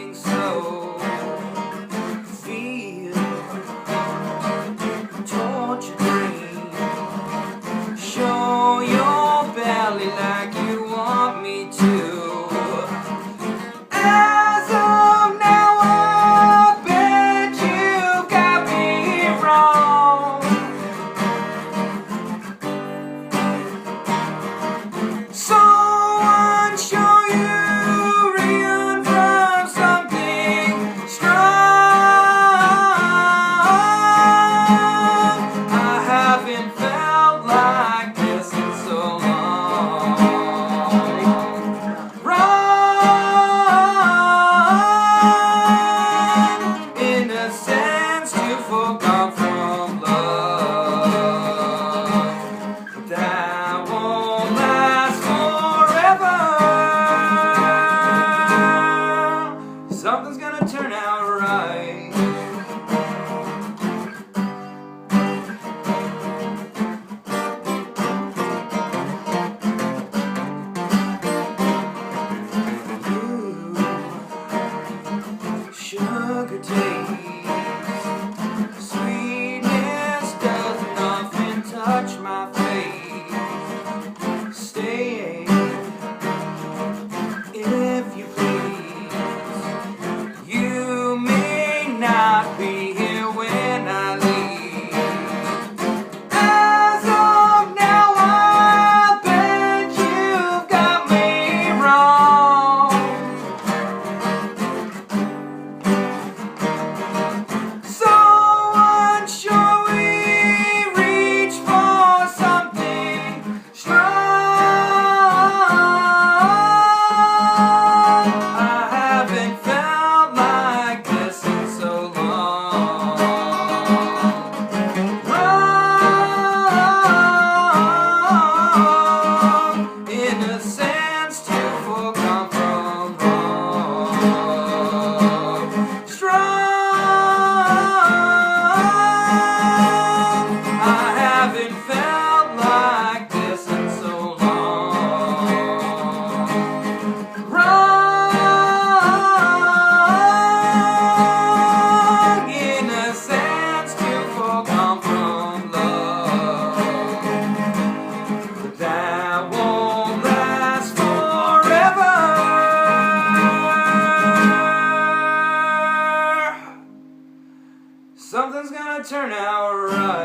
feeling so. Feel torture dream. Show your belly like you want me to. As of now, I bet you got me wrong. So unsure you run from something strong. I haven't felt like this in so long. Wrong, in a sense, to forgone from love. That won't last forever. Something's gonna turn out right. Ooh, sugar taste, sweetness doesn't often touch my face. Stay, if you please. You may not be here when I leave. As of now, I bet you've got me wrong. So unsure we reach for something strong. I haven't felt like this in so long. Wrong, in a sense, to forgone from wrong. Strong, I haven't felt like this in so long. Wrong, in a sense, to forgone from love. But that won't last forever. Something's gonna turn out right.